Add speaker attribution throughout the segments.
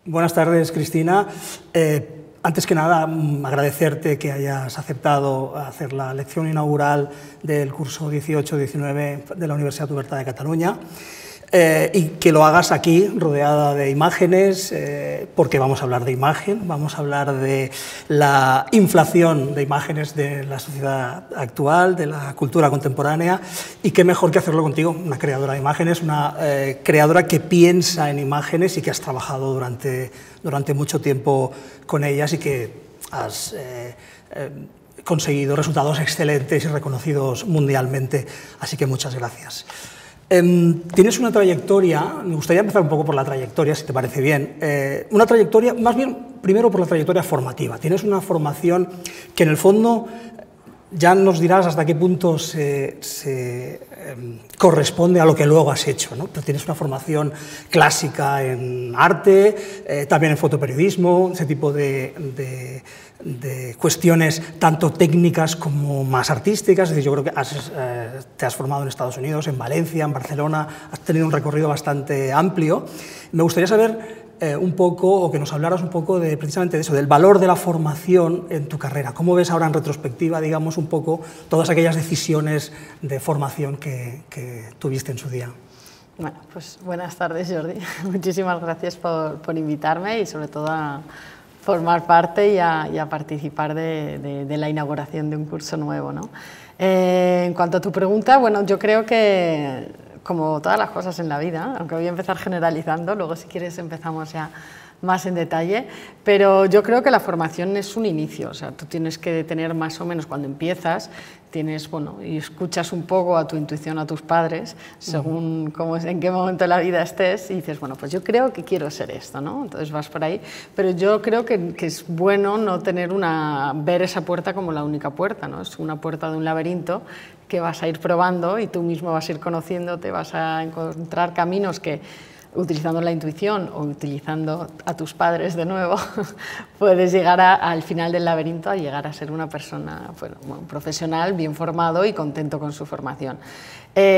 Speaker 1: Buenas tardes, Cristina. Antes que nada, agradecerte que hayas aceptado hacer la lección inaugural del curso 18-19 de la Universidad Oberta de Cataluña y que lo hagas aquí, rodeada de imágenes, porque vamos a hablar de imagen, vamos a hablar de la inflación de imágenes de la sociedad actual, de la cultura contemporánea, y qué mejor que hacerlo contigo, una creadora de imágenes, una creadora que piensa en imágenes y que has trabajado durante mucho tiempo con ellas y que has conseguido resultados excelentes y reconocidos mundialmente, así que muchas gracias. Tienes una trayectoria, me gustaría empezar un poco por la trayectoria, si te parece bien, una trayectoria, más bien, primero por la trayectoria formativa. Tienes una formación que en el fondo, ya nos dirás hasta qué punto se corresponde a lo que luego has hecho, ¿no? Pero tienes una formación clásica en arte, también en fotoperiodismo, ese tipo de cuestiones tanto técnicas como más artísticas. Es decir, yo creo que te has formado en Estados Unidos, en Valencia, en Barcelona, has tenido un recorrido bastante amplio. Me gustaría saber un poco, o que nos hablaras un poco precisamente de eso, del valor de la formación en tu carrera. ¿Cómo ves ahora en retrospectiva, digamos, un poco todas aquellas decisiones de formación que tuviste en su día?
Speaker 2: Bueno, pues buenas tardes, Jordi. Muchísimas gracias por invitarme y sobre todo a formar parte y a participar de la inauguración de un curso nuevo, ¿no? En cuanto a tu pregunta, bueno, yo creo que como todas las cosas en la vida, aunque voy a empezar generalizando, luego si quieres empezamos ya más en detalle, pero yo creo que la formación es un inicio, o sea, tú tienes que tener más o menos cuando empiezas, y escuchas un poco a tu intuición, a tus padres, según en qué momento de la vida estés, y dices, bueno, pues yo creo que quiero ser esto, ¿no? Entonces vas por ahí, pero yo creo que es bueno no ver esa puerta como la única puerta, ¿no? Es una puerta de un laberinto que vas a ir probando y tú mismo vas a ir conociéndote, vas a encontrar caminos que, utilizando la intuición o utilizando a tus padres de nuevo, puedes llegar al final del laberinto a llegar a ser una persona profesional, bien formado y contento con su formación.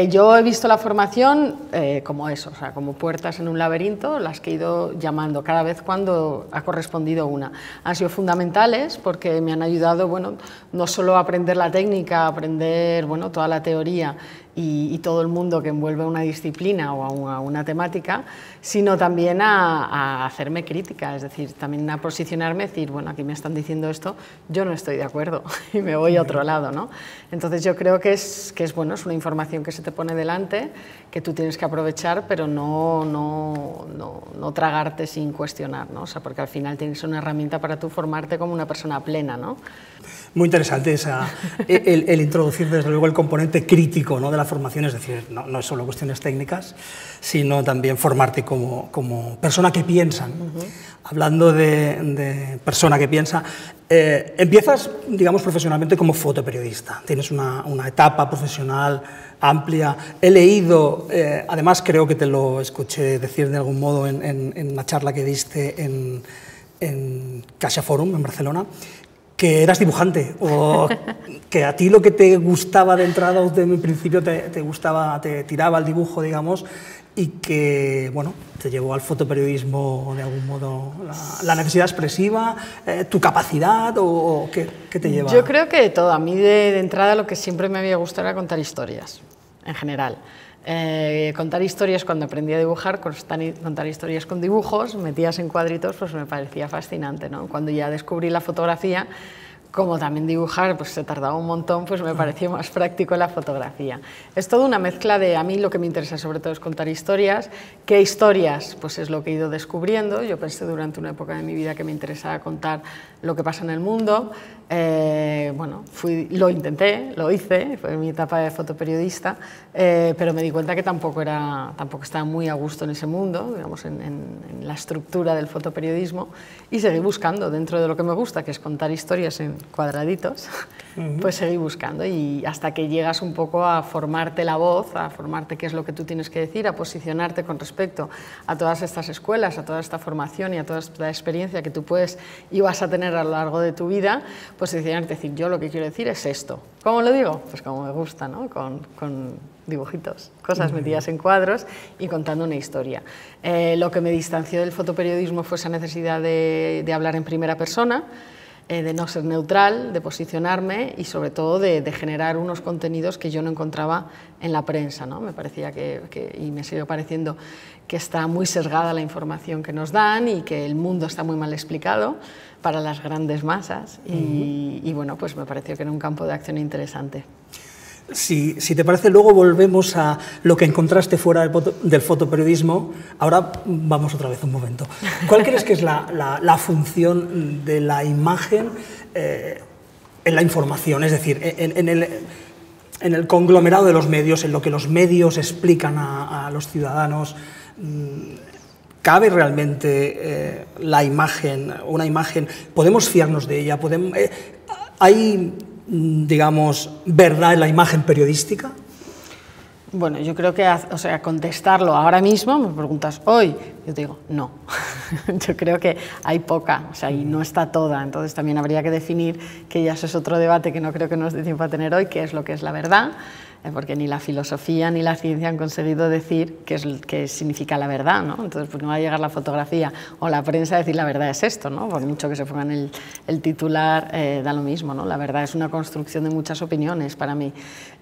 Speaker 2: Yo he visto la formación como eso, o sea, como puertas en un laberinto, las que he ido llamando cada vez cuando ha correspondido una. Han sido fundamentales porque me han ayudado, no solo a aprender la técnica, a aprender, toda la teoría y todo el mundo que envuelve una disciplina o a una temática, sino también a hacerme crítica, es decir, también a posicionarme y decir, bueno, aquí me están diciendo esto, yo no estoy de acuerdo y me voy a otro lado, ¿no? Entonces yo creo que es una información que se te pone delante, que tú tienes que aprovechar, pero no tragarte sin cuestionar, ¿no? O sea, porque al final tienes una herramienta para tú formarte como una persona plena, ¿no?
Speaker 1: Muy interesante el introducir desde luego el componente crítico, ¿no?, de la formación, es decir, no es solo cuestiones técnicas, sino también formarte como persona que piensa. Hablando de persona que piensa, empiezas, digamos, profesionalmente como fotoperiodista, tienes una etapa profesional amplia. He leído, además creo que te lo escuché decir de algún modo en una charla que diste en Caixa Forum, en Barcelona, que eras dibujante, o que a ti lo que te gustaba de entrada o de principio te tiraba al dibujo, digamos, y que, te llevó al fotoperiodismo de algún modo la necesidad expresiva, tu capacidad, o ¿qué te lleva?
Speaker 2: Yo creo que todo. A mí de entrada lo que siempre me había gustado era contar historias, en general. Contar historias, cuando aprendí a dibujar, contar historias con dibujos, metidas en cuadritos, pues me parecía fascinante, ¿no? Cuando ya descubrí la fotografía, como también dibujar pues se tardaba un montón, pues me pareció más práctico la fotografía. Es toda una mezcla de, a mí lo que me interesa sobre todo es contar historias. ¿Qué historias? Pues es lo que he ido descubriendo. Yo pensé durante una época de mi vida que me interesaba contar lo que pasa en el mundo. Lo intenté, lo hice, fue mi etapa de fotoperiodista, pero me di cuenta que tampoco estaba muy a gusto en ese mundo, digamos, en la estructura del fotoperiodismo, y seguí buscando dentro de lo que me gusta, que es contar historias cuadraditos, pues seguí buscando y hasta que llegas un poco a formarte la voz, a formarte qué es lo que tú tienes que decir, a posicionarte con respecto a todas estas escuelas, a toda esta formación y a toda esta experiencia que tú puedes y vas a tener a lo largo de tu vida, posicionarte, decir, yo lo que quiero decir es esto. ¿Cómo lo digo? Pues como me gusta, ¿no? Con dibujitos, cosas metidas en cuadros y contando una historia. Lo que me distanció del fotoperiodismo fue esa necesidad de hablar en primera persona, de no ser neutral, de posicionarme y sobre todo de generar unos contenidos que yo no encontraba en la prensa, ¿no? Me parecía y me sigue pareciendo que está muy sesgada la información que nos dan y que el mundo está muy mal explicado para las grandes masas y bueno, pues me pareció que era un campo de acción interesante.
Speaker 1: Si te parece, luego volvemos a lo que encontraste fuera del fotoperiodismo. Ahora vamos otra vez un momento. ¿Cuál crees que es la función de la imagen en la información? Es decir, en el conglomerado de los medios, en lo que los medios explican a los ciudadanos. ¿Cabe realmente la imagen, una imagen? ¿Podemos fiarnos de ella? ¿Hay, digamos, verdad en la imagen periodística?
Speaker 2: Bueno, yo creo que, o sea, contestarlo ahora mismo, me preguntas hoy, yo te digo, no. Yo creo que hay poca, o sea, y no está toda, entonces también habría que definir, que ya eso es otro debate que no creo que nos dé tiempo a tener hoy, qué es lo que es la verdad, porque ni la filosofía ni la ciencia han conseguido decir qué significa la verdad, ¿no? Entonces, pues no va a llegar la fotografía o la prensa a decir la verdad es esto, ¿no? Por mucho que se pongan el titular, da lo mismo, ¿no? La verdad es una construcción de muchas opiniones para mí.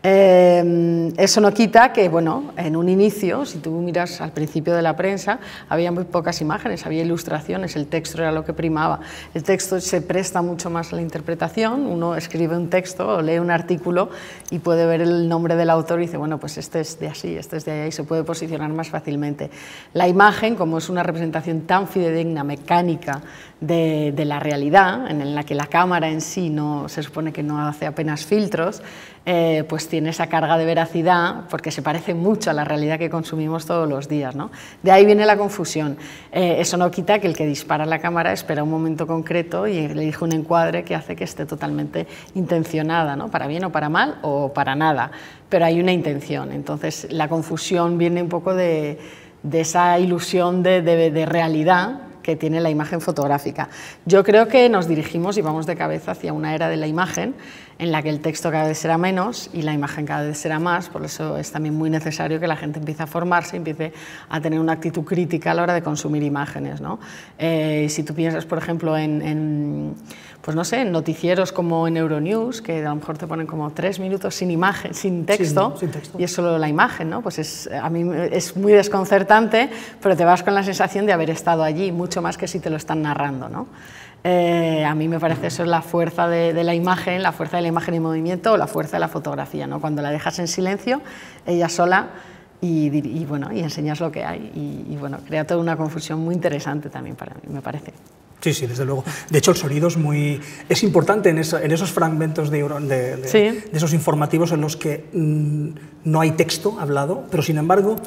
Speaker 2: Eso no quita que, bueno, en un inicio, si tú miras al principio de la prensa, había muy pocas imágenes, había ilustraciones, el texto era lo que primaba. El texto se presta mucho más a la interpretación, uno escribe un texto o lee un artículo y puede ver el nombre del autor y dice, bueno, pues este es de así, este es de allá y se puede posicionar más fácilmente. La imagen, como es una representación tan fidedigna, mecánica de la realidad, en la que la cámara en sí no, se supone que no hace apenas filtros, pues tiene esa carga de veracidad porque se parece mucho a la realidad que consumimos todos los días, ¿no? De ahí viene la confusión. Eso no quita que el que dispara la cámara espera un momento concreto y elige un encuadre que hace que esté totalmente intencionada, ¿no? Para bien o para mal o para nada, pero hay una intención. Entonces la confusión viene un poco de esa ilusión de realidad que tiene la imagen fotográfica. Yo creo que nos dirigimos y vamos de cabeza hacia una era de la imagen en la que el texto cada vez será menos y la imagen cada vez será más, por eso es también muy necesario que la gente empiece a formarse, empiece a tener una actitud crítica a la hora de consumir imágenes, ¿no? Si tú piensas, por ejemplo, pues no sé, en noticieros como en Euronews, que a lo mejor te ponen como 3 minutos sin imagen, sin texto,
Speaker 1: sin texto,
Speaker 2: y es solo la imagen, ¿no? Pues a mí es muy desconcertante, pero te vas con la sensación de haber estado allí, mucho más que si te lo están narrando, ¿no? A mí me parece eso es la fuerza de la imagen en movimiento o la fuerza de la fotografía, ¿no? Cuando la dejas en silencio, ella sola, y bueno, y enseñas lo que hay, y bueno, crea toda una confusión muy interesante también para mí, me parece.
Speaker 1: Sí, sí, desde luego. De hecho, el sonido es importante en esos fragmentos de esos informativos en los que no hay texto hablado, pero sin embargo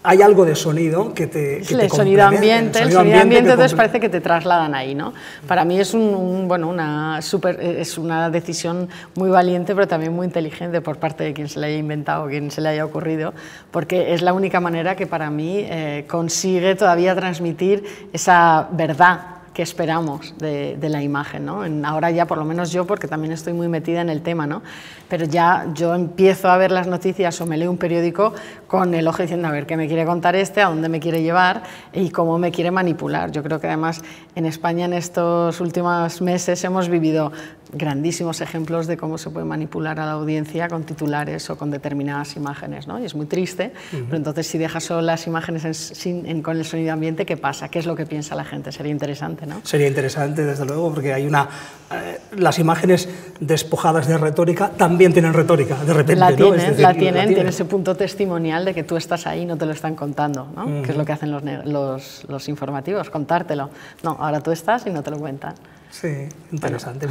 Speaker 1: hay algo de sonido que te
Speaker 2: el sonido ambiente, entonces parece que te trasladan ahí, ¿no? Para mí es es una decisión muy valiente, pero también muy inteligente por parte de quien se le haya inventado, quien se le haya ocurrido, porque es la única manera que para mí consigue todavía transmitir esa verdad que esperamos de la imagen, ¿no? Ahora ya, por lo menos yo, porque también estoy muy metida en el tema, ¿no? Pero ya yo empiezo a ver las noticias o me leo un periódico con el ojo diciendo, a ver, qué me quiere contar a dónde me quiere llevar y cómo me quiere manipular. Yo creo que además en España en estos últimos meses hemos vivido grandísimos ejemplos de cómo se puede manipular a la audiencia con titulares o con determinadas imágenes, ¿no? Y es muy triste, pero entonces si dejas solo las imágenes con el sonido ambiente, ¿qué pasa? ¿Qué es lo que piensa la gente? Sería interesante, ¿no? Sería
Speaker 1: interesante, desde luego, porque hay las imágenes despojadas de retórica también tienen retórica, de repente, ¿no?
Speaker 2: La tienen ese punto testimonial de que tú estás ahí y no te lo están contando, ¿no? Que es lo que hacen los informativos, contártelo. No, ahora tú estás y no te lo cuentan.
Speaker 1: Sí, interesante.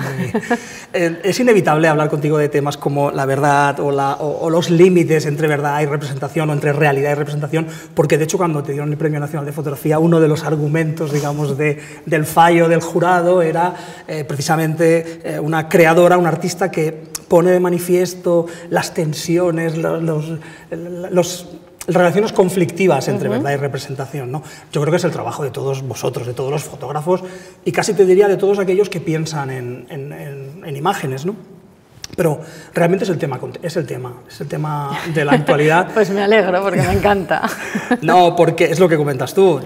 Speaker 1: Es inevitable hablar contigo de temas como la verdad o los límites entre verdad y representación o entre realidad y representación, porque de hecho cuando te dieron el Premio Nacional de Fotografía, uno de los argumentos, digamos, del fallo del jurado era precisamente una creadora, una artista que pone de manifiesto las tensiones, las relaciones conflictivas entre verdad y representación, ¿no? Yo creo que es el trabajo de todos vosotros, de todos los fotógrafos y casi te diría de todos aquellos que piensan en imágenes, ¿no? Pero realmente es el tema de la actualidad.
Speaker 2: Pues me alegro porque me encanta.
Speaker 1: No, porque es lo que comentas tú.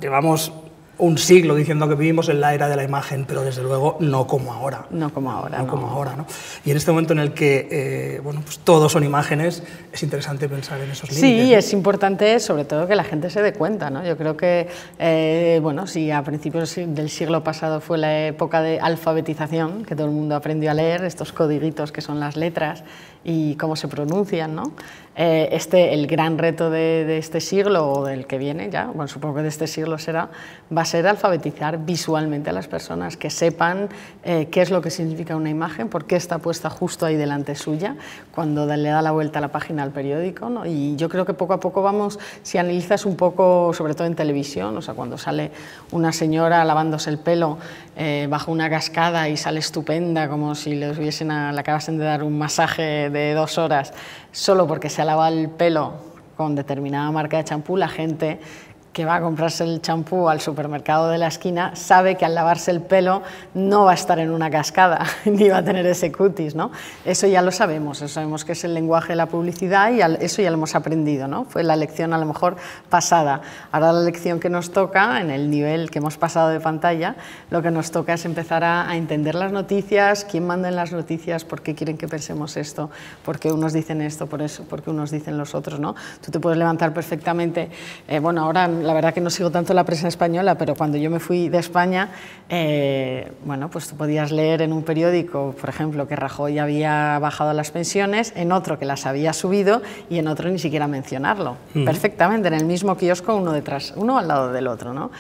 Speaker 1: Llevamos un siglo diciendo que vivimos en la era de la imagen, pero desde luego no como ahora.
Speaker 2: No como ahora,
Speaker 1: no. Como ahora, ¿no? Y en este momento en el que bueno, pues todos son imágenes, es interesante pensar en esos límites.
Speaker 2: Sí,
Speaker 1: ¿no?
Speaker 2: Es importante sobre todo que la gente se dé cuenta, ¿no? Yo creo que, bueno, si a principios del siglo pasado fue la época de alfabetización, que todo el mundo aprendió a leer estos codiguitos que son las letras y cómo se pronuncian, ¿no? El gran reto de este siglo o del que viene ya, bueno, supongo que de este siglo va a ser alfabetizar visualmente a las personas, que sepan qué es lo que significa una imagen, por qué está puesta justo ahí delante suya, cuando le da la vuelta a la página al periódico, ¿no? Y yo creo que poco a poco vamos, si analizas un poco, sobre todo en televisión, o sea, cuando sale una señora lavándose el pelo bajo una cascada y sale estupenda, como si le acabasen de dar un masaje de 2 horas, solo porque se ha lavado el pelo con determinada marca de champú, la gente que va a comprarse el champú al supermercado de la esquina sabe que al lavarse el pelo no va a estar en una cascada ni va a tener ese cutis, ¿no? Eso ya lo sabemos, sabemos que es el lenguaje de la publicidad y eso ya lo hemos aprendido, ¿no? Fue la lección a lo mejor pasada. Ahora la lección que nos toca, en el nivel que hemos pasado de pantalla, lo que nos toca es empezar a entender las noticias, quién manda en las noticias, por qué quieren que pensemos esto, por qué unos dicen esto, por qué unos dicen los otros, ¿no? Tú te puedes levantar perfectamente, bueno, ahora la verdad que no sigo tanto la prensa española, pero cuando yo me fui de España, bueno, pues tú podías leer en un periódico, por ejemplo, que Rajoy había bajado las pensiones, en otro que las había subido y en otro ni siquiera mencionarlo. Perfectamente, en el mismo kiosco, uno al lado del otro, ¿no?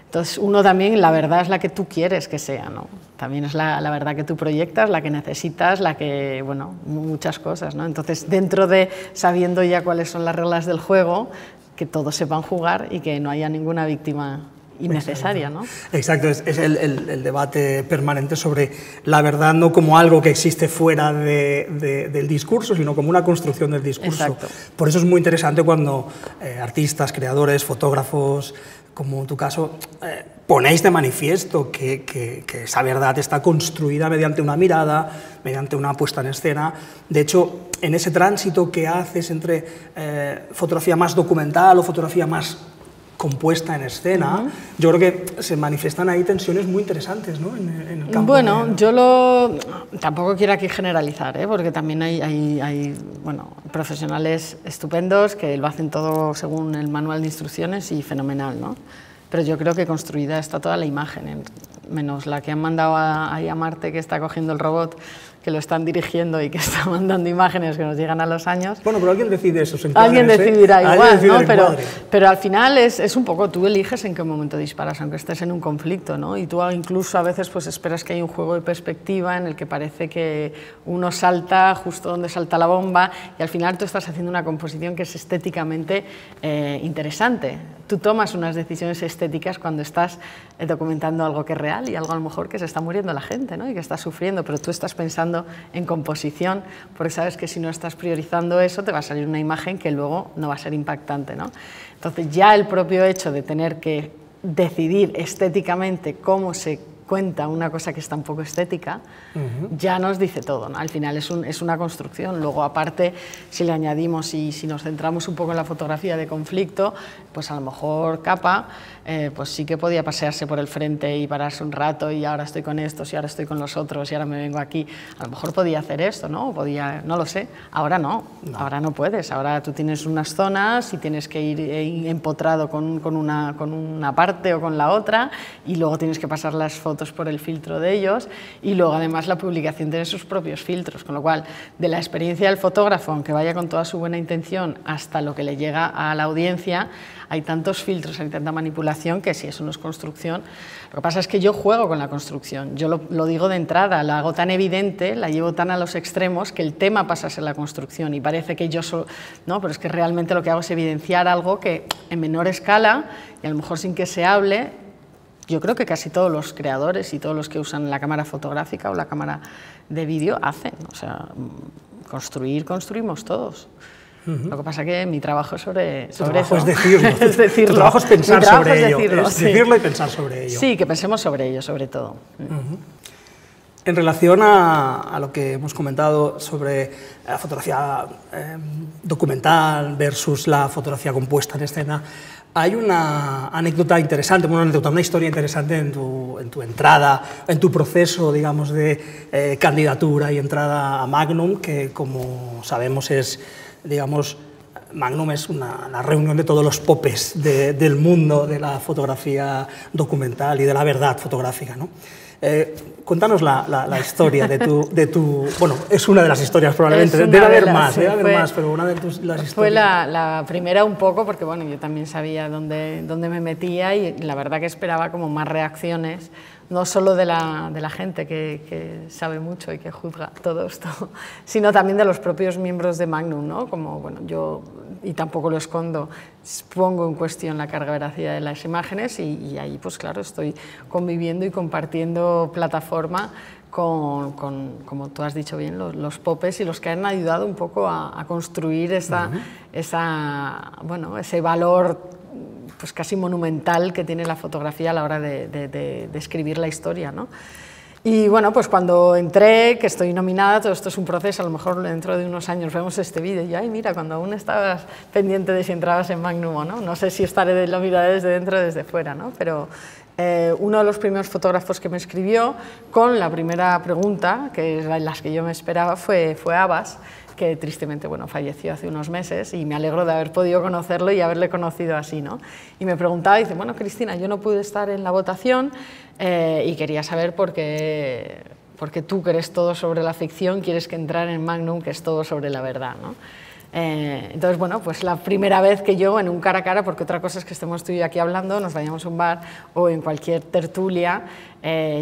Speaker 2: Entonces, uno también, la verdad es la que tú quieres que sea, ¿no? También es la verdad que tú proyectas, la que necesitas, la que, bueno, muchas cosas, ¿no? Entonces, dentro de, sabiendo ya cuáles son las reglas del juego, que todos sepan jugar y que no haya ninguna víctima innecesaria, ¿no?
Speaker 1: Exacto, es el debate permanente sobre la verdad no como algo que existe fuera del discurso, sino como una construcción del discurso.
Speaker 2: Exacto.
Speaker 1: Por eso es muy interesante cuando artistas, creadores, fotógrafos, como en tu caso, ponéis de manifiesto que esa verdad está construida mediante una mirada, mediante una puesta en escena. De hecho, en ese tránsito que haces entre fotografía más documental o fotografía más compuesta en escena, yo creo que se manifiestan ahí tensiones muy interesantes, ¿no? En el campo.
Speaker 2: Bueno, tampoco quiero aquí generalizar, porque también hay bueno, profesionales estupendos que lo hacen todo según el manual de instrucciones y fenomenal, ¿no? Pero yo creo que construida está toda la imagen, menos la que han mandado ahí a Marte, que está cogiendo el robot, que lo están dirigiendo y que está mandando imágenes que nos llegan a los años.
Speaker 1: Bueno, pero alguien decide esos encuadres.
Speaker 2: Alguien decidirá igual,
Speaker 1: decide
Speaker 2: ¿no? Pero al final es un poco, tú eliges en qué momento disparas, aunque estés en un conflicto, ¿no? Y tú incluso a veces pues esperas que haya un juego de perspectiva en el que parece que uno salta justo donde salta la bomba y al final tú estás haciendo una composición que es estéticamente interesante. Tú tomas unas decisiones estéticas cuando estás documentando algo que es real y algo a lo mejor que se está muriendo la gente, ¿no? Y que está sufriendo, pero tú estás pensando en composición, porque sabes que si no estás priorizando eso te va a salir una imagen que luego no va a ser impactante, ¿no? Entonces ya el propio hecho de tener que decidir estéticamente cómo se cuenta una cosa que es tan poco estética, ya nos dice todo, ¿no? Al final es una construcción. Luego, aparte, si le añadimos y si nos centramos un poco en la fotografía de conflicto, pues a lo mejor Capa pues sí que podía pasearse por el frente y pararse un rato y ahora estoy con estos y ahora estoy con los otros y ahora me vengo aquí. A lo mejor podía hacer esto, ¿no? Podía, no lo sé. Ahora no, ahora no puedes. Ahora tú tienes unas zonas y tienes que ir empotrado con una parte o con la otra y luego tienes que pasar las fotos fotos por el filtro de ellos, y luego además la publicación tiene sus propios filtros, con lo cual de la experiencia del fotógrafo, aunque vaya con toda su buena intención, hasta lo que le llega a la audiencia, hay tantos filtros, hay tanta manipulación que si eso no es construcción. Lo que pasa es que yo juego con la construcción, yo lo digo de entrada, la hago tan evidente, la llevo tan a los extremos que el tema pasa a ser la construcción y parece que yo solo, no, pero es que realmente lo que hago es evidenciar algo que en menor escala y a lo mejor sin que se hable, yo creo que casi todos los creadores y todos los que usan la cámara fotográfica o la cámara de vídeo hacen, o sea, construimos todos. Lo que pasa es que mi trabajo es sobre eso.
Speaker 1: Es decirlo.
Speaker 2: Es decirlo.
Speaker 1: Tu trabajo es pensar sobre ello.
Speaker 2: Es
Speaker 1: decirlo y pensar sobre ello.
Speaker 2: Sí, que pensemos sobre ello, sobre todo.
Speaker 1: En relación a lo que hemos comentado sobre la fotografía documental versus la fotografía compuesta en escena, hay una anécdota interesante, una historia interesante en tu entrada, en tu proceso, digamos, de candidatura y entrada a Magnum, que como sabemos es, digamos, Magnum es la reunión de todos los popes del mundo de la fotografía documental y de la verdad fotográfica, ¿no? Cuéntanos la historia de tu... Bueno, es una de las historias probablemente, debe haber más, pero una de las historias...
Speaker 2: Fue la primera un poco, porque bueno, yo también sabía dónde me metía y la verdad que esperaba como más reacciones, no solo de la gente que sabe mucho y que juzga todo esto, sino también de los propios miembros de Magnum, ¿no? Como, bueno, yo, y tampoco lo escondo, pongo en cuestión la carga veracidad de las imágenes y ahí, pues claro, estoy conviviendo y compartiendo plataforma con como tú has dicho bien, los popes y los que han ayudado un poco a construir ese valor pues casi monumental que tiene la fotografía a la hora de escribir la historia, ¿no? Y bueno, pues cuando entré, que estoy nominada, todo esto es un proceso, a lo mejor dentro de unos años vemos este vídeo y ay, mira, cuando aún estabas pendiente de si entrabas en Magnum o no, no sé si lo miraré desde dentro o desde fuera, ¿no? Pero uno de los primeros fotógrafos que me escribió con la primera pregunta, que es las que yo me esperaba, fue Abbas, que tristemente bueno, falleció hace unos meses y me alegro de haber podido conocerlo y haberle conocido así, ¿no? Y me preguntaba, dice, bueno, Cristina, yo no pude estar en la votación y quería saber por qué tú, que eres todo sobre la ficción, quieres que entrar en Magnum, que es todo sobre la verdad, ¿no? Entonces, bueno, pues la primera vez que yo en un cara a cara, porque otra cosa es que estemos tú y yo aquí hablando, nos vayamos a un bar o en cualquier tertulia,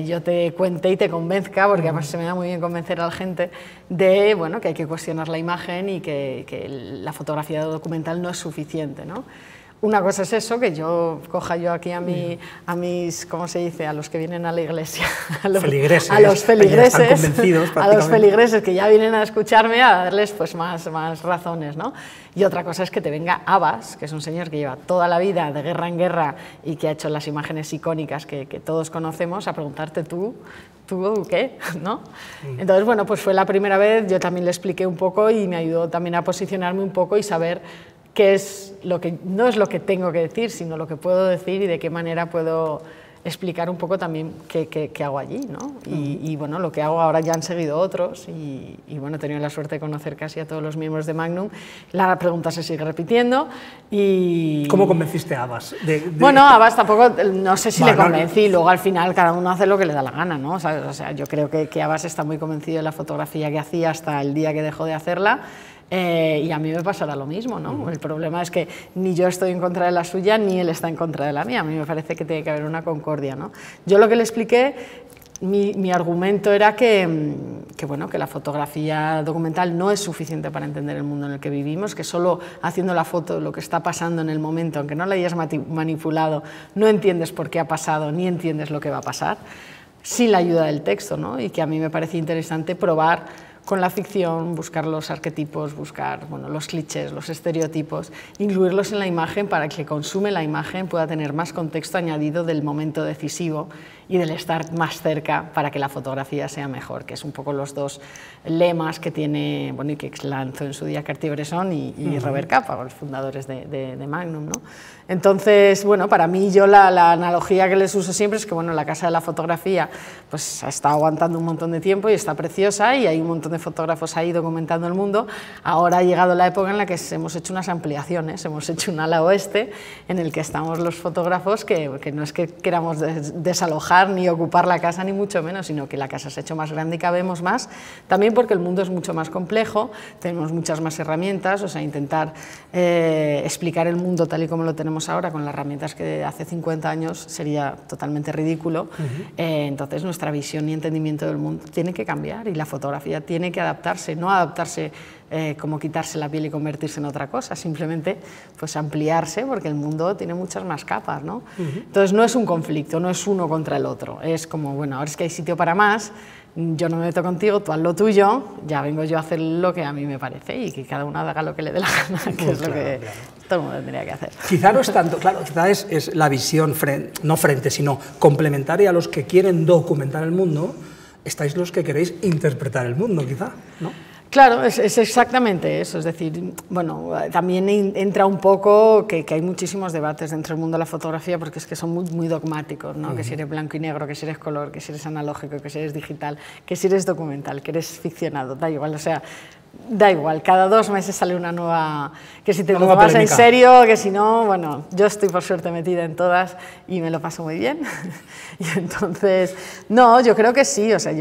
Speaker 2: yo te cuente y te convenzca, porque además se me da muy bien convencer a la gente de, bueno, que hay que cuestionar la imagen y que la fotografía documental no es suficiente, ¿no? Una cosa es eso, que yo coja yo aquí a mis, ¿cómo se dice?, a los que vienen a la iglesia, a los feligreses que ya vienen a escucharme, a darles pues más razones, ¿no? Y otra cosa es que te venga Abbas, que es un señor que lleva toda la vida de guerra en guerra y que ha hecho las imágenes icónicas que todos conocemos, a preguntarte tú qué, ¿no? Entonces, bueno, pues fue la primera vez, yo también le expliqué un poco y me ayudó también a posicionarme un poco y saber qué es lo que, no es lo que tengo que decir, sino lo que puedo decir y de qué manera puedo explicar un poco también qué hago allí, ¿no? Y bueno, lo que hago ahora ya han seguido otros y bueno, he tenido la suerte de conocer casi a todos los miembros de Magnum. La pregunta se sigue repitiendo y...
Speaker 1: ¿Cómo convenciste a Abbas?
Speaker 2: Bueno, a Abbas tampoco, no sé si le convencí, luego al final cada uno hace lo que le da la gana, ¿no? O sea, yo creo que Abbas está muy convencido de la fotografía que hacía hasta el día que dejó de hacerla. Y a mí me pasará lo mismo, ¿no? El problema es que ni yo estoy en contra de la suya, ni él está en contra de la mía. A mí me parece que tiene que haber una concordia, ¿no? Yo lo que le expliqué, mi argumento era que la fotografía documental no es suficiente para entender el mundo en el que vivimos, que solo haciendo la foto de lo que está pasando en el momento, aunque no la hayas manipulado, no entiendes por qué ha pasado, ni entiendes lo que va a pasar, sin la ayuda del texto, ¿no? Y que a mí me parecía interesante probar con la ficción, buscar los arquetipos, buscar los clichés, los estereotipos, incluirlos en la imagen para que el que consume la imagen pueda tener más contexto añadido del momento decisivo y del estar más cerca para que la fotografía sea mejor, que es un poco los dos lemas que tiene, bueno, y que lanzó en su día Cartier-Bresson y Robert Capa, los fundadores de Magnum, ¿no? Entonces, bueno, para mí yo la analogía que les uso siempre es que, bueno, la Casa de la Fotografía pues ha estado aguantando un montón de tiempo y está preciosa y hay un montón de fotógrafos ahí documentando el mundo. Ahora ha llegado la época en la que hemos hecho unas ampliaciones, hemos hecho un ala oeste en el que estamos los fotógrafos que no es que queramos desalojar viajar, ni ocupar la casa, ni mucho menos, sino que la casa se ha hecho más grande y cabemos más, también porque el mundo es mucho más complejo, tenemos muchas más herramientas, o sea, intentar explicar el mundo tal y como lo tenemos ahora con las herramientas que hace 50 años sería totalmente ridículo. Entonces nuestra visión y entendimiento del mundo tiene que cambiar y la fotografía tiene que adaptarse, no adaptarse como quitarse la piel y convertirse en otra cosa, simplemente pues ampliarse, porque el mundo tiene muchas más capas, ¿no? Entonces no es un conflicto, no es uno contra el otro, es como, bueno, ahora es que hay sitio para más, yo no me meto contigo, tú haz lo tuyo, ya vengo yo a hacer lo que a mí me parece y que cada uno haga lo que le dé la gana, que es lo que todo el mundo tendría que hacer.
Speaker 1: Quizá no es tanto, claro, quizá es la visión, no frente, sino complementaria a los que quieren documentar el mundo, estáis los que queréis interpretar el mundo, quizá, ¿no?
Speaker 2: Claro, es exactamente eso, es decir, bueno, también entra un poco que hay muchísimos debates dentro del mundo de la fotografía porque es que son muy dogmáticos, ¿no? Que si eres blanco y negro, que si eres color, que si eres analógico, que si eres digital, que si eres documental, que eres ficcionado, da igual, o sea, da igual, cada 2 meses sale una nueva, que si te lo tomas en serio, que si no, bueno, yo estoy por suerte metida en todas y me lo paso muy bien. Y entonces, no, yo creo que sí, o sea,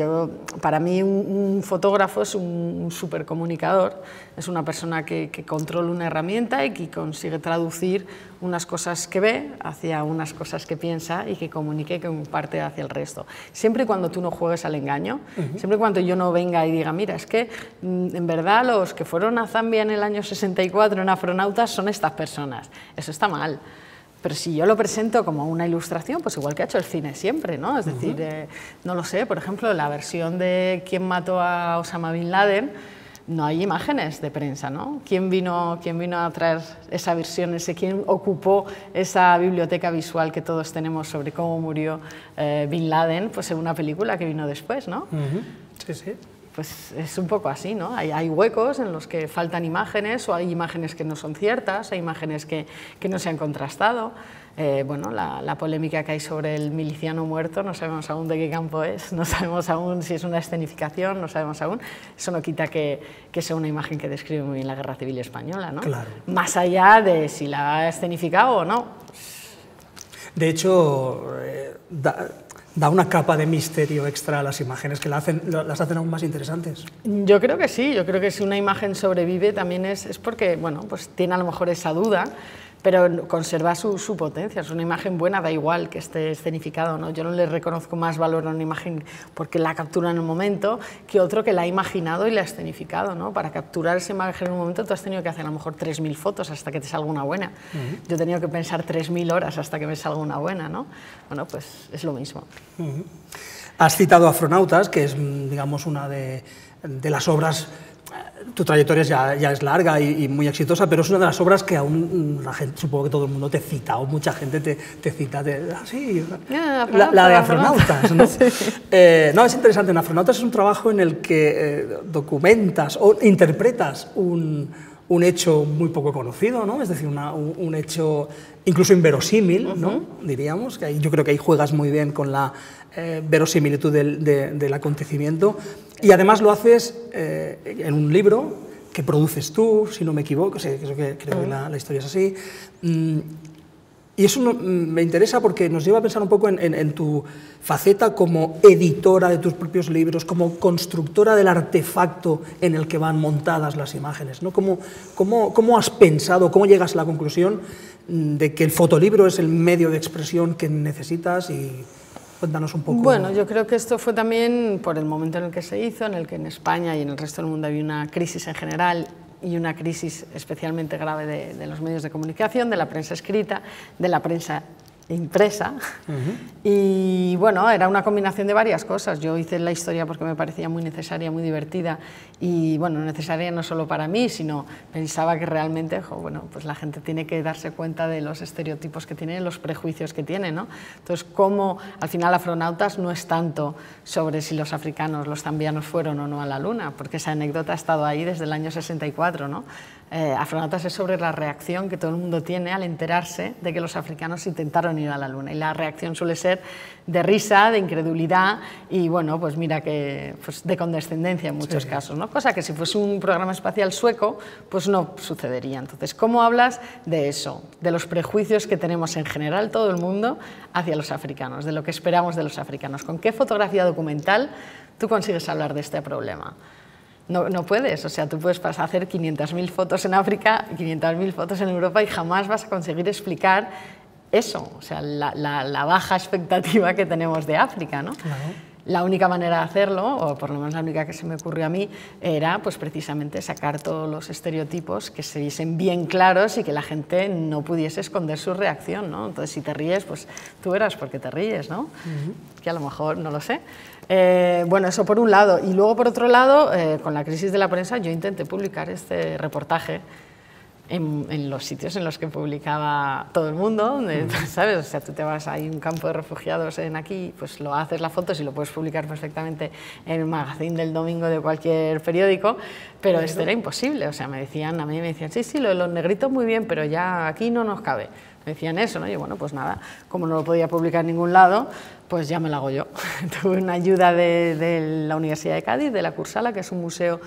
Speaker 2: para mí un fotógrafo es un supercomunicador, es una persona que controla una herramienta y que consigue traducir unas cosas que ve hacia unas cosas que piensa y que comunique y que comparte hacia el resto. Siempre y cuando tú no juegues al engaño, siempre y cuando yo no venga y diga, mira, es que en verdad los que fueron a Zambia en el año 64 en Afronautas son estas personas. Eso está mal. Pero si yo lo presento como una ilustración, pues igual que ha hecho el cine siempre, ¿no? Es decir, no lo sé, por ejemplo, la versión de quién mató a Osama Bin Laden, no hay imágenes de prensa, ¿no? ¿Quién vino a traer esa versión, quién ocupó esa biblioteca visual que todos tenemos sobre cómo murió Bin Laden? Pues en una película que vino después, ¿no?
Speaker 1: Sí, sí.
Speaker 2: Pues es un poco así, ¿no? Hay huecos en los que faltan imágenes o hay imágenes que no son ciertas, hay imágenes que no se han contrastado. Bueno, la polémica que hay sobre el miliciano muerto, no sabemos aún de qué campo es, no sabemos aún si es una escenificación, no sabemos aún. Eso no quita que sea una imagen que describe muy bien la Guerra Civil Española, ¿no?
Speaker 1: Claro.
Speaker 2: Más allá de si la ha escenificado o no.
Speaker 1: De hecho, da una capa de misterio extra a las imágenes que las hacen aún más interesantes.
Speaker 2: Yo creo que sí, yo creo que si una imagen sobrevive también es porque, bueno, pues tiene a lo mejor esa duda, pero conserva su potencia. Es una imagen buena, da igual que esté escenificado, ¿no? Yo no le reconozco más valor a una imagen porque la captura en un momento que otro que la ha imaginado y la ha escenificado, ¿no? Para capturar esa imagen en un momento tú has tenido que hacer a lo mejor 3000 fotos hasta que te salga una buena. Yo he tenido que pensar 3000 horas hasta que me salga una buena, ¿no? Bueno, pues es lo mismo.
Speaker 1: Has citado Afronautas, que es, digamos, una de las obras. Tu trayectoria ya es larga y muy exitosa, pero es una de las obras que aún la gente, supongo que todo el mundo te cita, o mucha gente te cita. Sí, la de Afronautas, ¿no? Sí. No, es interesante. En Afronautas es un trabajo en el que documentas o interpretas un hecho muy poco conocido, ¿no? Es decir, un hecho incluso inverosímil, ¿no? Diríamos, que yo creo que ahí juegas muy bien con la verosimilitud del acontecimiento, y además lo haces en un libro que produces tú, si no me equivoco, creo que la historia es así. Y eso me interesa porque nos lleva a pensar un poco en tu faceta como editora de tus propios libros, como constructora del artefacto en el que van montadas las imágenes, ¿no? ¿Cómo has pensado, cómo llegas a la conclusión de que el fotolibro es el medio de expresión que necesitas? Y cuéntanos un poco.
Speaker 2: Bueno, yo creo que esto fue también por el momento en el que se hizo, en el que en España y en el resto del mundo había una crisis en general y una crisis especialmente grave de los medios de comunicación, de la prensa escrita, de la prensa impresa. Y bueno, era una combinación de varias cosas. Yo hice la historia porque me parecía muy necesaria, muy divertida y bueno, necesaria no solo para mí, sino pensaba que realmente, bueno, pues la gente tiene que darse cuenta de los estereotipos que tiene, los prejuicios que tiene, ¿no? Entonces, cómo al final Afronautas no es tanto sobre si los africanos, los zambianos fueron o no a la Luna, porque esa anécdota ha estado ahí desde el año 64, ¿no? Astronautas es sobre la reacción que todo el mundo tiene al enterarse de que los africanos intentaron ir a la Luna. Y la reacción suele ser de risa, de incredulidad y, bueno, pues mira que pues de condescendencia en muchos casos, ¿no? Cosa que si fuese un programa espacial sueco, pues no sucedería. Entonces, ¿cómo hablas de eso? De los prejuicios que tenemos en general todo el mundo hacia los africanos, de lo que esperamos de los africanos. ¿Con qué fotografía documental tú consigues hablar de este problema? No puedes, o sea, tú puedes hacer 500.000 fotos en África, 500.000 fotos en Europa y jamás vas a conseguir explicar eso, o sea, la baja expectativa que tenemos de África, ¿no? Claro. La única manera de hacerlo, o por lo menos la única que se me ocurrió a mí, era pues precisamente sacar todos los estereotipos que se viesen bien claros y que la gente no pudiese esconder su reacción, ¿no? Entonces, si te ríes, pues tú verás por qué te ríes, ¿no? Que a lo mejor no lo sé. Bueno, eso por un lado. Y luego, por otro lado, con la crisis de la prensa, yo intenté publicar este reportaje en los sitios en los que publicaba todo el mundo, ¿sabes? O sea, tú te vas a un campo de refugiados aquí, pues lo haces la foto y lo puedes publicar perfectamente en el magazine del domingo de cualquier periódico, pero esto era imposible. O sea, a mí me decían, sí, lo de los negritos muy bien, pero ya aquí no nos cabe. Me decían eso, ¿no? Y bueno, pues nada, como no lo podía publicar en ningún lado, pues ya me lo hago yo. Tuve una ayuda de la Universidad de Cádiz, de la Cursala, que es un museo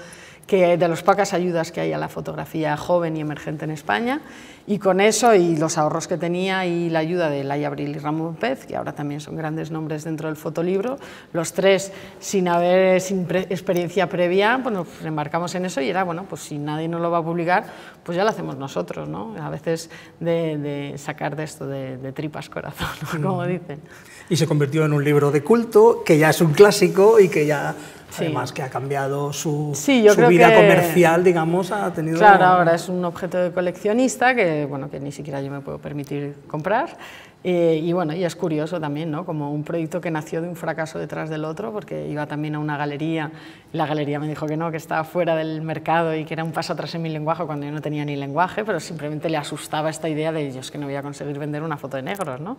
Speaker 2: que de las pocas ayudas que hay a la fotografía joven y emergente en España, y con eso y los ahorros que tenía y la ayuda de Laia Abril y Ramón Pez, que ahora también son grandes nombres dentro del fotolibro, los tres sin experiencia previa, pues nos embarcamos en eso y era, bueno, pues si nadie nos lo va a publicar, pues ya lo hacemos nosotros, ¿no? A veces de sacar de esto de tripas corazón, ¿no? Como dicen.
Speaker 1: Y se convirtió en un libro de culto, que ya es un clásico y que ya... Sí. Además que ha cambiado su vida comercial, digamos, ha tenido...
Speaker 2: Claro, ahora es un objeto de coleccionista que, bueno, que ni siquiera yo me puedo permitir comprar. Y bueno, y es curioso también, ¿no? Como un proyecto que nació de un fracaso detrás del otro, porque iba también a una galería, y la galería me dijo que no, que estaba fuera del mercado y que era un paso atrás en mi lenguaje cuando yo no tenía ni lenguaje, pero simplemente le asustaba esta idea de yo es que no voy a conseguir vender una foto de negros, ¿no?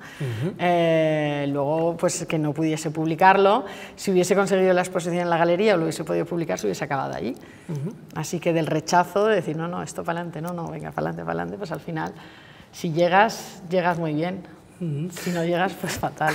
Speaker 2: Luego, pues que no pudiese publicarlo, si hubiese conseguido la exposición en la galería o lo hubiese podido publicar, se hubiese acabado allí. Así que del rechazo, de decir, no, esto para adelante, no, venga, para adelante, pues al final, si llegas muy bien. Si no llegas, pues fatal.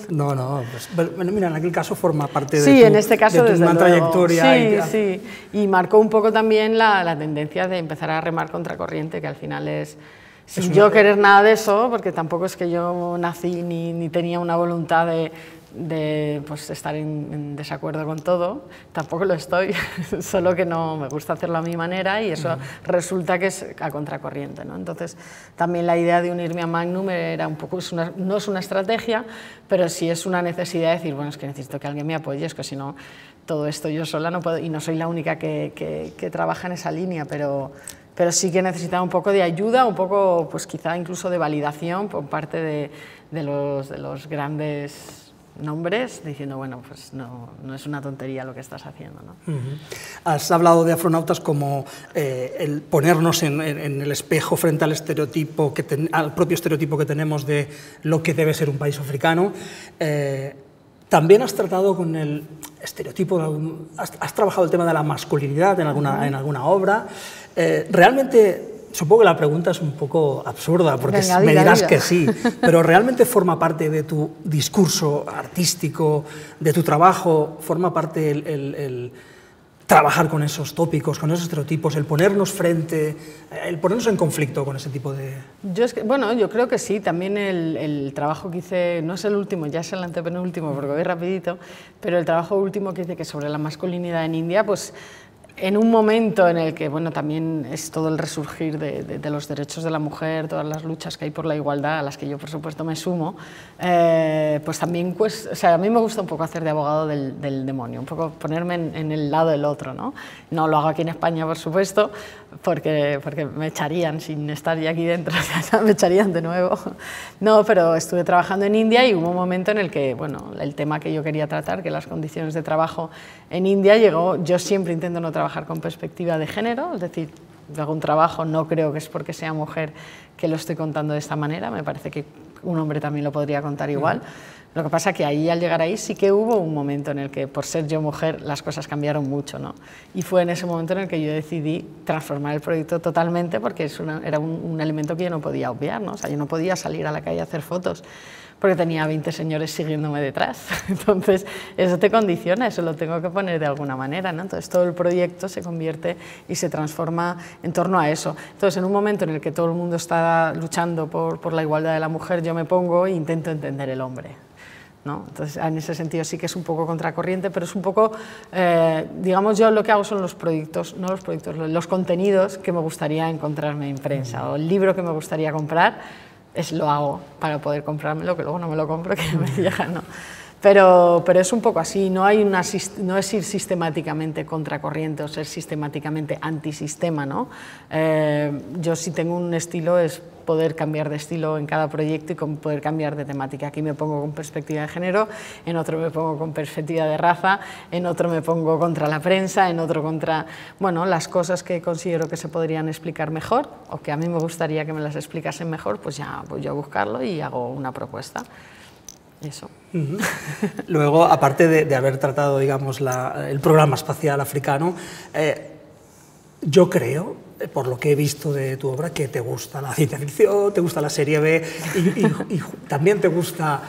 Speaker 1: No, pues, mira, en aquel caso forma parte de
Speaker 2: sí, en este caso, desde
Speaker 1: una trayectoria.
Speaker 2: Sí, y marcó un poco también la tendencia de empezar a remar contracorriente, que al final es sin yo querer nada de eso, porque tampoco es que yo nací ni tenía una voluntad de pues, estar en desacuerdo con todo, tampoco lo estoy, solo que no me gusta hacerlo a mi manera y eso resulta que es a contracorriente, ¿no? Entonces, también la idea de unirme a Magnum era un poco, no es una estrategia, pero sí es una necesidad de decir, bueno, es que necesito que alguien me apoye, es que si no, todo esto yo sola no puedo, y no soy la única que trabaja en esa línea, pero sí que necesitaba un poco de ayuda, un poco, pues quizá incluso de validación por parte de los grandes nombres, diciendo, bueno, pues no es una tontería lo que estás haciendo, ¿no?
Speaker 1: Has hablado de astronautas como el ponernos en el espejo frente al estereotipo, al propio estereotipo que tenemos de lo que debe ser un país africano. También has tratado con el estereotipo, has trabajado el tema de la masculinidad en alguna obra. Realmente, supongo que la pregunta es un poco absurda, porque me dirás que sí, pero ¿realmente forma parte de tu discurso artístico, de tu trabajo, forma parte el trabajar con esos tópicos, con esos estereotipos, el ponernos el ponernos en conflicto con ese tipo de...?
Speaker 2: Yo creo que sí, también el trabajo que hice, no es el último, ya es el antepenúltimo, porque voy rapidito, pero el trabajo último que hice, que sobre la masculinidad en India, pues en un momento en el que, bueno, también es todo el resurgir de los derechos de la mujer, todas las luchas que hay por la igualdad, a las que yo, por supuesto, me sumo, pues también, pues, o sea, a mí me gusta un poco hacer de abogado del demonio, un poco ponerme en el lado del otro, ¿no? No lo hago aquí en España, por supuesto, porque me echarían sin estar ya aquí dentro, me echarían de nuevo. No, pero estuve trabajando en India y hubo un momento en el que, bueno, el tema que yo quería tratar, que las condiciones de trabajo en India llegó, yo siempre intento no trabajar con perspectiva de género, es decir, yo hago un trabajo, no creo que es porque sea mujer que lo estoy contando de esta manera, me parece que un hombre también lo podría contar igual. Lo que pasa es que ahí, al llegar ahí, sí que hubo un momento en el que, por ser yo mujer, las cosas cambiaron mucho, ¿no? Y fue en ese momento en el que yo decidí transformar el proyecto totalmente, porque era un elemento que yo no podía obviar, ¿no? O sea, yo no podía salir a la calle a hacer fotos, porque tenía 20 señores siguiéndome detrás. Entonces, eso te condiciona, eso lo tengo que poner de alguna manera, ¿no? Entonces, todo el proyecto se convierte y se transforma en torno a eso. Entonces, en un momento en el que todo el mundo está luchando por la igualdad de la mujer, yo me pongo e intento entender el hombre, ¿no? Entonces, en ese sentido sí que es un poco contracorriente, pero es un poco, digamos, yo lo que hago son los proyectos, no los proyectos, los contenidos que me gustaría encontrarme en prensa, o el libro que me gustaría comprar, lo hago para poder comprármelo, que luego no me lo compro, que me llega, ¿no? Pero es un poco así, no es ir sistemáticamente contracorriente o ser sistemáticamente antisistema, ¿no? Yo si tengo un estilo es poder cambiar de estilo en cada proyecto y poder cambiar de temática. Aquí me pongo con perspectiva de género, en otro me pongo con perspectiva de raza, en otro me pongo contra la prensa, en otro contra, bueno, las cosas que considero que se podrían explicar mejor o que a mí me gustaría que me las explicasen mejor, pues ya voy yo a buscarlo y hago una propuesta. Eso.
Speaker 1: Luego, aparte de haber tratado, digamos, el programa espacial africano, yo creo, por lo que he visto de tu obra, que te gusta la ciencia ficción, te gusta la serie B y también te gusta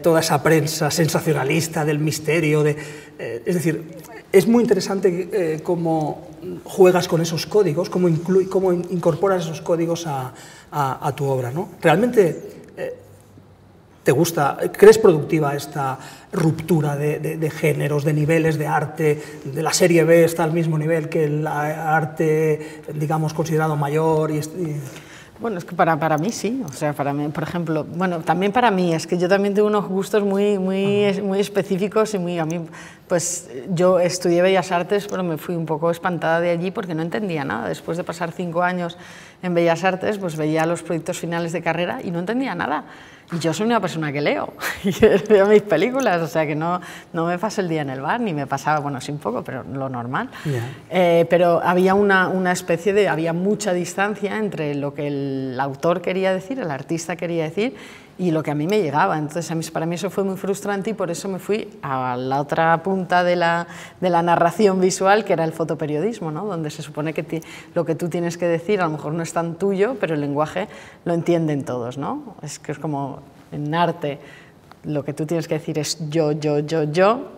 Speaker 1: toda esa prensa sensacionalista del misterio. Es decir, es muy interesante cómo juegas con esos códigos, cómo incorporas esos códigos a tu obra, ¿no? Realmente ¿te gusta? ¿Crees productiva esta ruptura de géneros, de niveles de arte? De la serie B está al mismo nivel que el arte, digamos, considerado mayor.
Speaker 2: Bueno, es que para mí sí, o sea, para mí, por ejemplo, bueno, también para mí, es que yo también tengo unos gustos muy específicos y a mí, pues yo estudié Bellas Artes, pero me fui un poco espantada de allí porque no entendía nada. Después de pasar 5 años en Bellas Artes, pues veía los proyectos finales de carrera y no entendía nada. Y yo soy una persona que leo y veo mis películas, o sea que no me paso el día en el bar, ni me pasaba, bueno, sí un poco, pero lo normal. Pero había una especie de, había mucha distancia entre lo que el autor quería decir, el artista quería decir, y lo que a mí me llegaba. Entonces, para mí eso fue muy frustrante y por eso me fui a la otra punta de la narración visual, que era el fotoperiodismo, ¿no? Donde se supone que lo que tú tienes que decir a lo mejor no es tan tuyo, pero el lenguaje lo entienden todos, ¿no? Es que es como en arte, lo que tú tienes que decir es yo,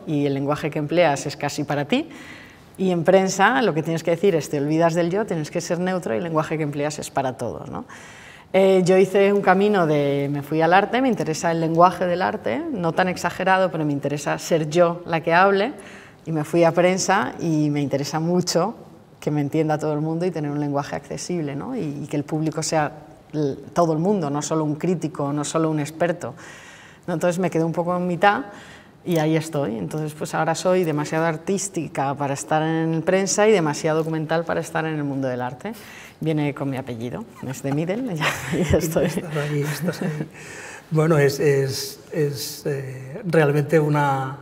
Speaker 2: y el lenguaje que empleas es casi para ti. Y en prensa lo que tienes que decir es te olvidas del yo, tienes que ser neutro y el lenguaje que empleas es para todos, ¿no? Yo hice un camino me fui al arte, me interesa el lenguaje del arte, no tan exagerado, pero me interesa ser yo la que hable, y me fui a prensa y me interesa mucho que me entienda todo el mundo y tener un lenguaje accesible, ¿no? Y que el público sea todo el mundo, no solo un crítico, no solo un experto. Entonces me quedé un poco en mitad y ahí estoy. Entonces pues ahora soy demasiado artística para estar en prensa y demasiado documental para estar en el mundo del arte. Viene con mi apellido, es de Middel, ya estoy.
Speaker 1: Estás ahí. Bueno, es realmente una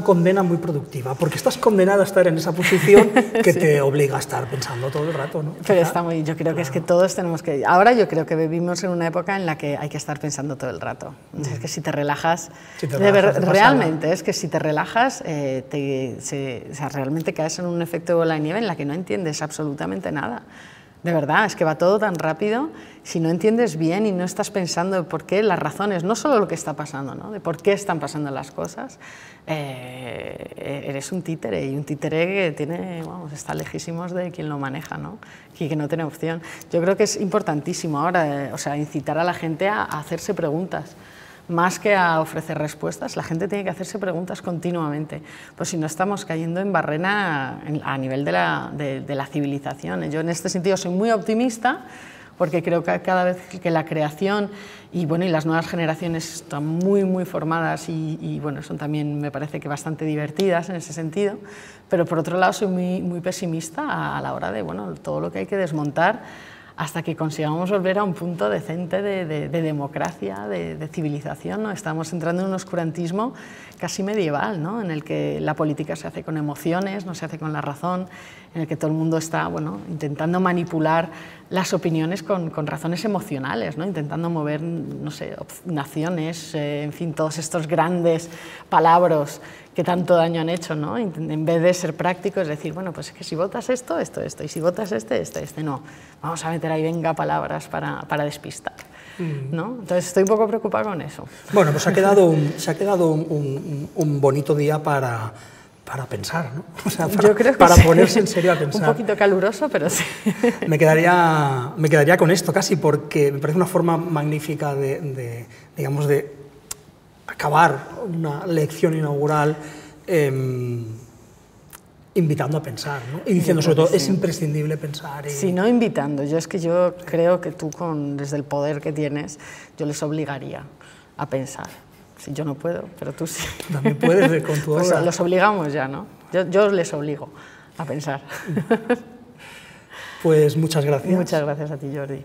Speaker 1: condena muy productiva, porque estás condenada a estar en esa posición que te obliga a estar pensando todo el rato, ¿no?
Speaker 2: Pero está muy, yo creo que es que todos tenemos que... Ahora yo creo que vivimos en una época en la que hay que estar pensando todo el rato. Es que si te relajas, realmente es que si te relajas, o sea, realmente caes en un efecto bola de nieve en la que no entiendes absolutamente nada. De verdad, es que va todo tan rápido, si no entiendes bien y no estás pensando de por qué, las razones, no solo lo que está pasando, ¿no? De por qué están pasando las cosas, eres un títere, y un títere que tiene, vamos, está lejísimos de quien lo maneja, ¿no? Y que no tiene opción. Yo creo que es importantísimo ahora, o sea, incitar a la gente a hacerse preguntas. Más que a ofrecer respuestas, la gente tiene que hacerse preguntas continuamente, pues si no estamos cayendo en barrena a nivel de la civilización. Yo en este sentido soy muy optimista, porque creo que cada vez que la creación y las nuevas generaciones están muy formadas y bueno, son también, me parece que bastante divertidas en ese sentido, pero por otro lado soy muy pesimista a la hora de todo lo que hay que desmontar hasta que consigamos volver a un punto decente de democracia, de civilización, ¿no? Estamos entrando en un oscurantismo casi medieval, ¿no? En el que la política se hace con emociones, no se hace con la razón, en el que todo el mundo está, bueno, intentando manipular las opiniones con razones emocionales, ¿no? Intentando mover, no sé, naciones, en fin, todos estos grandes palabras que tanto daño han hecho, ¿no? En vez de ser práctico, es decir, bueno, pues es que si votas esto, esto, esto, y si votas este, no. Vamos a meter ahí, venga, palabras para despistar, ¿no? Entonces estoy un poco preocupada con eso.
Speaker 1: Bueno, pues se ha quedado un bonito día para pensar, ¿no? O sea,
Speaker 2: Yo creo que
Speaker 1: para
Speaker 2: sí.
Speaker 1: Ponerse en serio a pensar.
Speaker 2: Un poquito caluroso, pero sí.
Speaker 1: Me quedaría con esto casi, porque me parece una forma magnífica digamos, de acabar una lección inaugural invitando a pensar, ¿no? Y diciendo sobre todo, es imprescindible pensar.
Speaker 2: Sí, no invitando. Yo creo que tú, desde el poder que tienes, yo les obligaría a pensar. Sí, yo no puedo, pero tú sí.
Speaker 1: También puedes con tu obra.
Speaker 2: Pues los obligamos ya, ¿no? Yo les obligo a pensar.
Speaker 1: Pues muchas gracias.
Speaker 2: Muchas gracias a ti, Jordi.